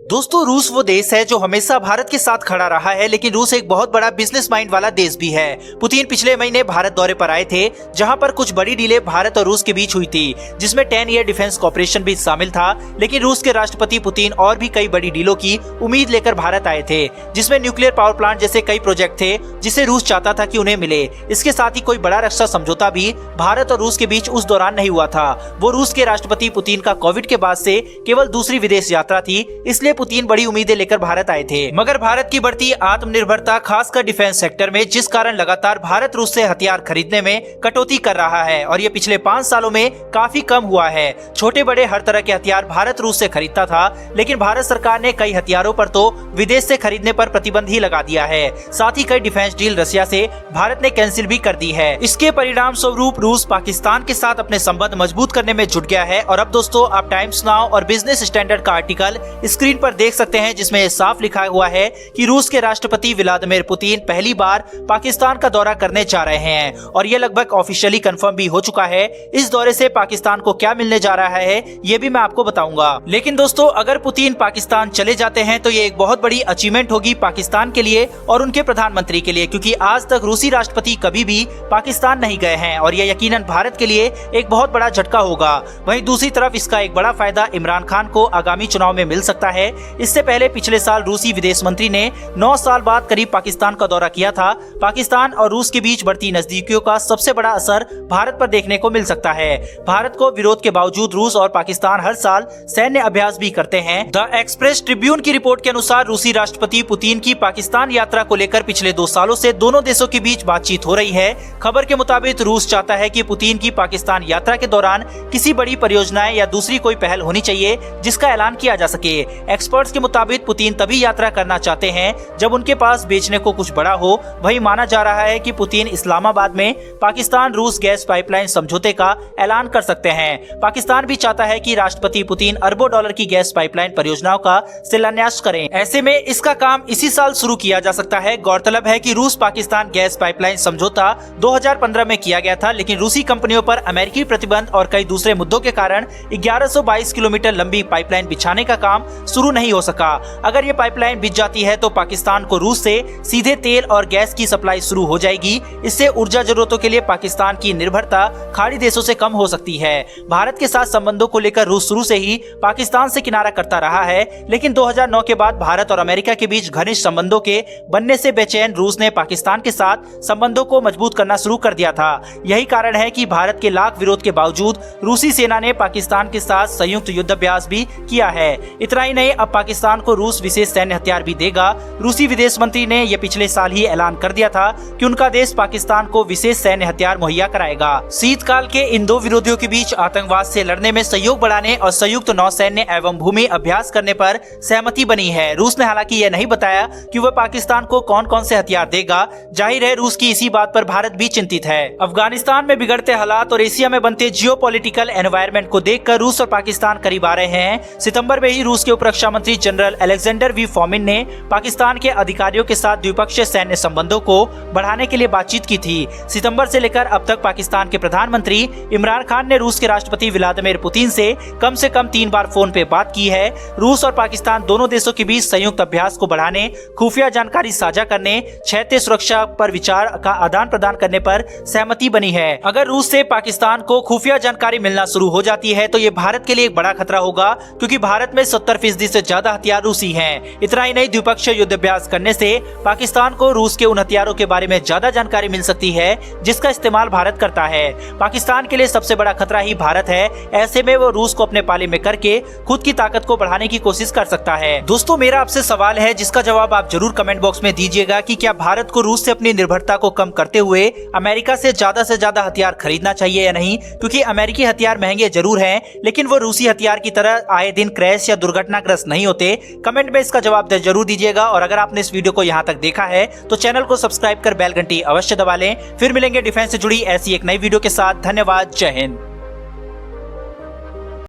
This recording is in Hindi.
दोस्तों, रूस वो देश है जो हमेशा भारत के साथ खड़ा रहा है, लेकिन रूस एक बहुत बड़ा बिजनेस माइंड वाला देश भी है। पुतिन पिछले महीने भारत दौरे पर आए थे, जहां पर कुछ बड़ी डीलें भारत और रूस के बीच हुई थी, जिसमें 10 ईयर डिफेंस कॉपरेशन भी शामिल था। लेकिन रूस के राष्ट्रपति पुतिन और भी कई बड़ी डीलों की उम्मीद लेकर भारत आए थे, जिसमें न्यूक्लियर पावर प्लांट जैसे कई प्रोजेक्ट थे, जिसे रूस चाहता था कि उन्हें मिले। इसके साथ ही कोई बड़ा रक्षा समझौता भी भारत और रूस के बीच उस दौरान नहीं हुआ था। वो रूस के राष्ट्रपति पुतिन का कोविड के बाद से केवल दूसरी विदेश यात्रा थी, इसलिए पुतिन बड़ी उम्मीदें लेकर भारत आए थे। मगर भारत की बढ़ती आत्मनिर्भरता, खासकर डिफेंस सेक्टर में, जिस कारण लगातार भारत रूस से हथियार खरीदने में कटौती कर रहा है, और ये पिछले 5 सालों में काफी कम हुआ है। छोटे बड़े हर तरह के हथियार भारत रूस से खरीदता था, लेकिन भारत सरकार ने कई हथियारों पर तो विदेश से खरीदने पर प्रतिबंध ही लगा दिया है। साथ ही कई डिफेंस डील रशिया से भारत ने कैंसिल भी कर दी है। इसके परिणाम स्वरूप रूस पाकिस्तान के साथ अपने संबंध मजबूत करने में जुट गया है। और अब दोस्तों, आप टाइम्स नाउ और बिजनेस स्टैंडर्ड का आर्टिकल स्क्रीन पर देख सकते हैं, जिसमें यह साफ लिखा हुआ है कि रूस के राष्ट्रपति व्लादिमीर पुतिन पहली बार पाकिस्तान का दौरा करने जा रहे हैं, और यह लगभग ऑफिशियली कंफर्म भी हो चुका है। इस दौरे से पाकिस्तान को क्या मिलने जा रहा है, ये भी मैं आपको बताऊंगा। लेकिन दोस्तों, अगर पुतिन पाकिस्तान चले जाते हैं तो ये एक बहुत बड़ी अचीवमेंट होगी पाकिस्तान के लिए और उनके प्रधानमंत्री के लिए, क्योंकि आज तक रूसी राष्ट्रपति कभी भी पाकिस्तान नहीं गए हैं, और यह यकीनन भारत के लिए एक बहुत बड़ा झटका होगा। वहीं दूसरी तरफ इसका एक बड़ा फायदा इमरान खान को आगामी चुनाव में मिल सकता है। इससे पहले पिछले साल रूसी विदेश मंत्री ने 9 साल बाद करीब पाकिस्तान का दौरा किया था। पाकिस्तान और रूस के बीच बढ़ती नजदीकियों का सबसे बड़ा असर भारत पर देखने को मिल सकता है। भारत को विरोध के बावजूद रूस और पाकिस्तान हर साल सैन्य अभ्यास भी करते हैं। द एक्सप्रेस ट्रिब्यून की रिपोर्ट के अनुसार रूसी राष्ट्रपति पुतिन की पाकिस्तान यात्रा को लेकर पिछले 2 सालों से दोनों देशों के बीच बातचीत हो रही है। खबर के मुताबिक रूस चाहता है कि पुतिन की पाकिस्तान यात्रा के दौरान किसी बड़ी परियोजनाएं या दूसरी कोई पहल होनी चाहिए, जिसका ऐलान किया जा सके। एक्सपर्ट्स के मुताबिक पुतिन तभी यात्रा करना चाहते हैं जब उनके पास बेचने को कुछ बड़ा हो। वही माना जा रहा है कि पुतिन इस्लामाबाद में पाकिस्तान रूस गैस पाइपलाइन समझौते का ऐलान कर सकते हैं। पाकिस्तान भी चाहता है कि राष्ट्रपति पुतिन अरबों डॉलर की गैस पाइपलाइन परियोजनाओं का शिलान्यास करें। ऐसे में इसका काम इसी साल शुरू किया जा सकता है। गौरतलब है कि रूस पाकिस्तान गैस पाइपलाइन समझौता 2015 में किया गया था, लेकिन रूसी कंपनियों पर अमेरिकी प्रतिबंध और कई दूसरे मुद्दों के कारण 1122 किलोमीटर लंबी पाइपलाइन बिछाने का काम शुरू नहीं हो सका। अगर ये पाइपलाइन बिछ जाती है तो पाकिस्तान को रूस से सीधे तेल और गैस की सप्लाई शुरू हो जाएगी। इससे ऊर्जा जरूरतों के लिए पाकिस्तान की निर्भरता खाड़ी देशों से कम हो सकती है। भारत के साथ संबंधों को लेकर रूस शुरू से ही पाकिस्तान से किनारा करता रहा है, लेकिन 2009 के बाद भारत और अमेरिका के बीच घनिष्ठ संबंधों के बनने से बेचैन रूस ने पाकिस्तान के साथ संबंधों को मजबूत करना शुरू कर दिया था। यही कारण है कि भारत के लाख विरोध के बावजूद रूसी सेना ने पाकिस्तान के साथ संयुक्त युद्धाभ्यास भी किया है। इतना ही नहीं, अब पाकिस्तान को रूस विशेष सैन्य हथियार भी देगा। रूसी विदेश मंत्री ने यह पिछले साल ही ऐलान कर दिया था कि उनका देश पाकिस्तान को विशेष सैन्य हथियार मुहैया कराएगा। शीतकाल के इन दो विरोधियों के बीच आतंकवाद से लड़ने में सहयोग बढ़ाने और संयुक्त नौसैन्य एवं भूमि अभ्यास करने पर सहमति बनी है। रूस ने हालांकि यह नहीं बताया कि वह पाकिस्तान को कौन कौन से हथियार देगा। जाहिर है, रूस की इसी बात पर भारत भी चिंतित है। अफगानिस्तान में बिगड़ते हालात और एशिया में बनते जियोपॉलिटिकल एनवायरनमेंट को देखकर रूस और पाकिस्तान करीब आ रहे हैं। सितंबर में ही रूस के उप रक्षा मंत्री जनरल अलेक्जेंडर वी फोमिन ने पाकिस्तान के अधिकारियों के साथ द्विपक्षीय सैन्य संबंधों को बढ़ाने के लिए बातचीत की थी। सितंबर से लेकर अब तक पाकिस्तान के प्रधानमंत्री इमरान खान ने रूस के राष्ट्रपति व्लादिमीर पुतिन से कम 3 बार फोन पे बात की है। रूस और पाकिस्तान दोनों देशों के बीच संयुक्त अभ्यास को बढ़ाने, खुफिया जानकारी साझा करने, क्षेत्रीय सुरक्षा पर विचार का आदान प्रदान करने पर सहमति बनी है। अगर रूस से पाकिस्तान को खुफिया जानकारी मिलना शुरू हो जाती है तो ये भारत के लिए एक बड़ा खतरा होगा, क्योंकि भारत में 70% से ज्यादा हथियार रूसी हैं। इतना ही नहीं, द्विपक्षीय युद्धाभ्यास करने से पाकिस्तान को रूस के उन हथियारों के बारे में ज्यादा जानकारी मिल सकती है जिसका इस्तेमाल भारत करता है। पाकिस्तान के लिए सबसे बड़ा खतरा ही भारत है। ऐसे में वो रूस को अपने पाले में करके खुद की ताकत को बढ़ाने की कोशिश कर सकता है। दोस्तों, मेरा आपसे सवाल है, जिसका जवाब आप जरूर कमेंट बॉक्स में दीजिएगा कि क्या भारत को रूस से अपनी निर्भरता को कम करते हुए अमेरिका से ज्यादा हथियार खरीदना चाहिए या नहीं? क्योंकि अमेरिकी हथियार महंगे जरूर हैं, लेकिन वो रूसी हथियार की तरह आए दिन क्रैश या दुर्घटनाग्रस्त नहीं होते। कमेंट में इसका जवाब जरूर दीजिएगा, और अगर आपने इस वीडियो को यहाँ तक देखा है तो चैनल को सब्सक्राइब कर बेल घंटी अवश्य दबा लें। फिर मिलेंगे डिफेंस से जुड़ी ऐसी एक नई वीडियो के साथ। धन्यवाद। जय हिंद।